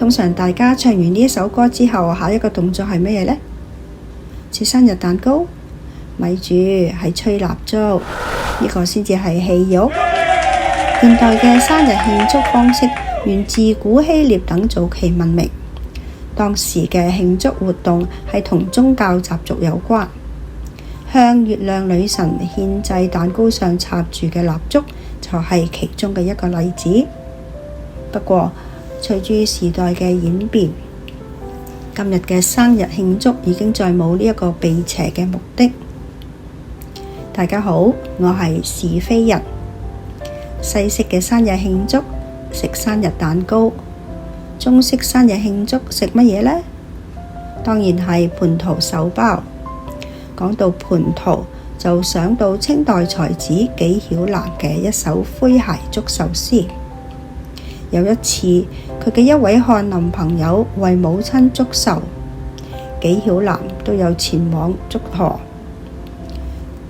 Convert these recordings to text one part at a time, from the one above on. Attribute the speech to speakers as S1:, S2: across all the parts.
S1: 通常大家唱完呢一首歌之後，下一個動作係乜嘢呢？切生日蛋糕？咪住，係吹蠟燭，呢個先至係戲肉。現代嘅生日慶祝方式源自古希臘等早期文明。當時嘅慶祝活動係同宗教習俗有關，向月亮女神獻祭蛋糕上插住嘅蠟燭就係其中嘅一個例子。不過，隨住時代嘅演變，今日嘅生日慶祝已經再冇呢一個避邪嘅目的。大家好，我係是非人。西式嘅生日慶祝食生日蛋糕，中式生日慶祝食乜嘢呢？當然係蟠桃壽包。講到蟠桃，就想到清代才子紀曉嵐嘅一首詼諧竹壽詩。有一次，佢嘅一位翰林朋友為母親祝壽，紀曉嵐都有前往祝賀。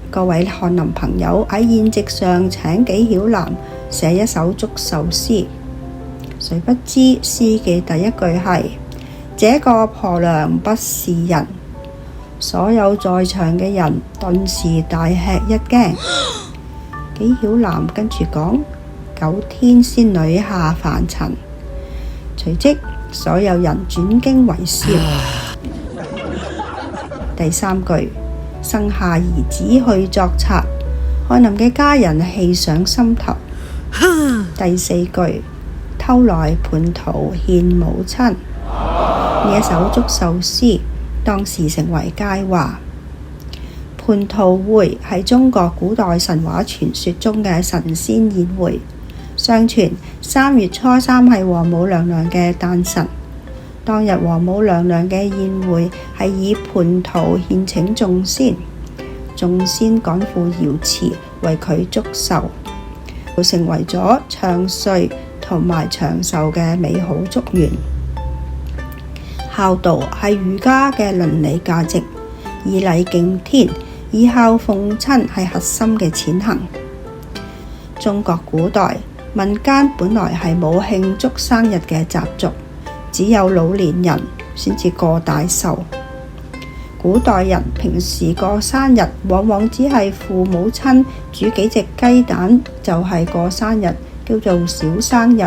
S1: 各位翰林朋友喺宴席上請紀曉嵐寫一首祝壽詩，誰不知詩嘅第一句係：這個婆娘不是人。所有在場嘅人頓時大吃一驚。紀曉嵐跟住講：9天仙女下凡塵。隨即所有人轉驚為笑。第三句：生下兒子去作賊，翰林嘅家人氣上心頭。第四句：偷來蟠桃獻母親。呢一首祝壽詩當時成為佳話。蟠桃會係中國古代神話傳說中嘅神仙宴會。相傳3月初3係王母娘娘嘅誕辰。當日王母娘娘嘅宴會係以蟠桃獻請眾仙，眾仙趕赴瑤池為佢祝壽，就成為咗長歲同埋長壽嘅美好祝願。孝道係儒家嘅倫理價值，以禮敬天、以孝奉親係核心嘅踐行。中國古代民間本來係冇慶祝生日嘅習俗，只有老年人先至過大壽。古代人平時過生日，往往只係父母親煮幾隻雞蛋就係過生日，叫做小生日。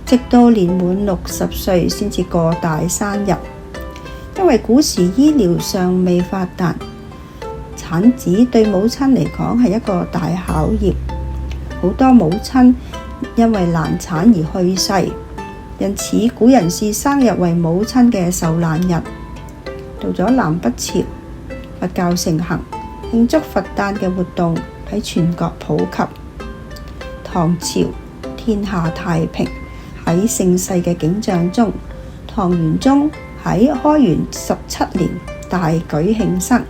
S1: 直到年滿60歲先至過大生日。因為古時醫療尚未發達，產子對母親嚟講係一個大考驗。好多母親因為難產而去世，因此古人視生日為母親嘅受難日。到咗南北朝，佛教盛行，慶祝佛誕嘅活動喺全國普及。唐朝天下太平，喺盛世嘅景象中，唐玄宗喺開元17年大舉慶生，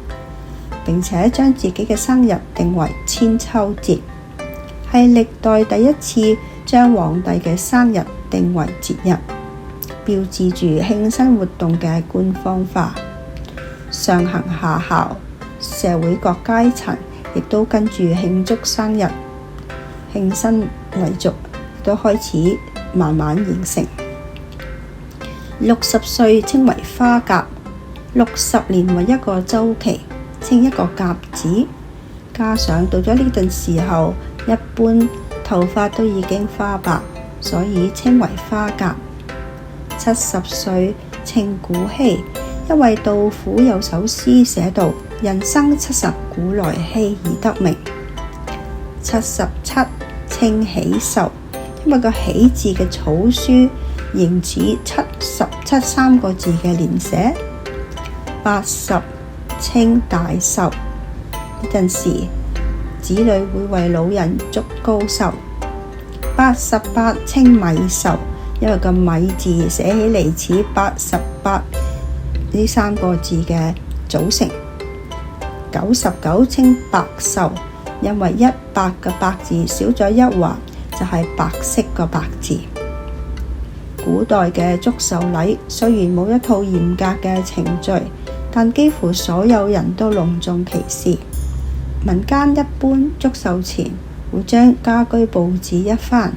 S1: 並且將自己嘅生日定為千秋節，係歷代第一次將皇帝嘅生日定為節日，標誌住慶生活動嘅官方化。上行下效，社會各階層亦都跟住慶祝生日，慶生禮俗都開始慢慢形成。60歲稱為花甲，60年為一個週期，稱一個甲子。加上到咗呢陣時候，一般頭髮都已經花白，所以稱為花甲。70歲稱古稀，因為杜甫有首詩寫道：人生70古來稀而得名。77稱喜壽，因為個喜字嘅草書形似77 3個字嘅連寫。80稱大壽，呢陣時子女會為老人祝高壽。88稱米壽，因為個米字寫起嚟似88呢3個字嘅組成。99稱白壽，因為100個白字少咗一橫，就係白色個白字。古代嘅祝壽禮雖然冇一套嚴格嘅程序，但幾乎所有人都隆重其事。民間一般祝壽前會將家居佈置一番，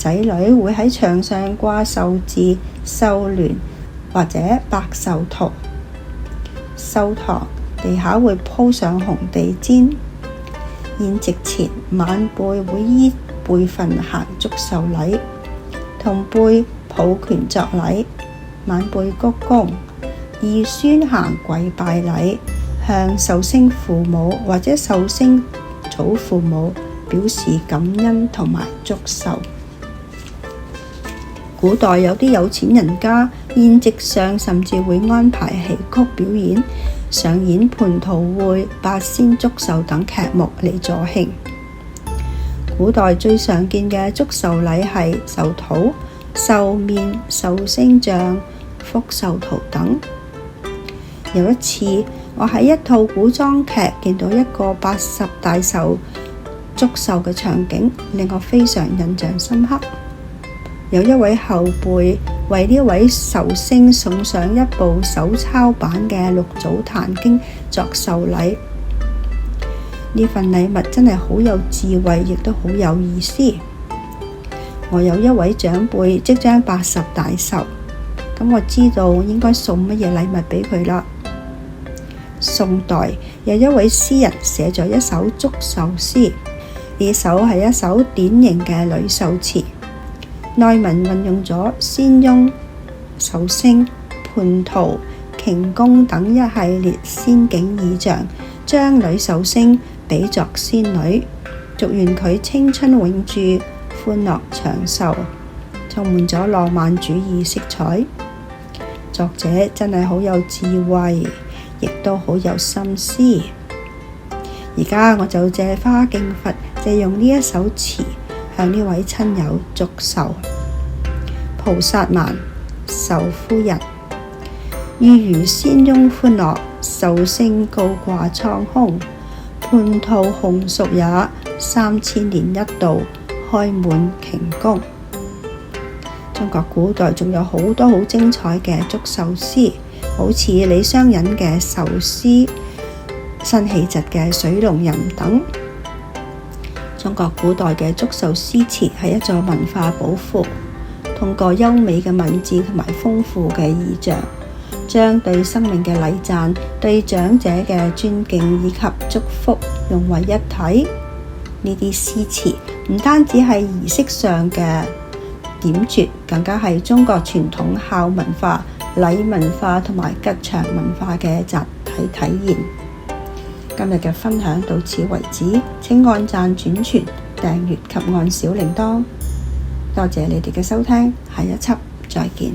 S1: 仔女會喺牆上掛壽字、壽聯或者白壽圖。壽堂地下會鋪上紅地氈。宴席前，晚輩會依輩份行祝壽禮，同輩抱拳作禮，晚輩鞠躬，兒孫行跪拜禮，向壽星父母或者壽星祖父母表示感恩同埋祝壽。古代有啲有錢人家，宴席上甚至會安排戲曲表演，上演蟠桃會、八仙祝壽等劇目嚟助興。古代最常見嘅祝壽禮係壽桃、壽面、壽星像、福壽圖等。有一次，我喺一套古裝劇見到一個80大壽祝壽嘅場景，令我非常印象深刻。有一位後輩為呢位壽星送上一部手抄版嘅六祖壇經作壽禮。呢份禮物真係好有智慧，亦都好有意思。我有一位長輩即將80大壽，咁我知道應該送乜嘢禮物俾佢啦。宋代有一位詩人寫咗一首祝壽詩，呢首係一首典型嘅女壽詞。內文運用咗仙翁、壽星、蟠桃、瓊宮等一系列仙境意象，將女壽星比作仙女，祝願佢青春永駐、歡樂長壽，充滿咗浪漫主義色彩。作者真係好有智慧，亦都好有心思。而家我就借花敬佛，借用呢一首詞向呢位親友祝壽。菩薩蠻，壽夫人，遇如仙翁歡樂，壽星高掛蒼空。蟠桃紅熟也，3000年一度，開滿瓊宮。中國古代仲有好多好精彩嘅祝壽詩，好似李商隱嘅壽詩、辛棄疾嘅水龍吟等。中國古代嘅祝壽詩詞係一座文化寶庫，通過優美嘅文字同埋豐富嘅意象，將對生命嘅禮讚、對長者嘅尊敬以及祝福融為一體。呢啲詩詞唔單止係儀式上嘅點綴，更加係中國傳統孝文化、禮文化同埋吉祥文化嘅集體體現。今日嘅分享到此為止，請按讚、轉傳、訂閱及按小鈴鐺。多謝你哋嘅收聽，下一輯再見。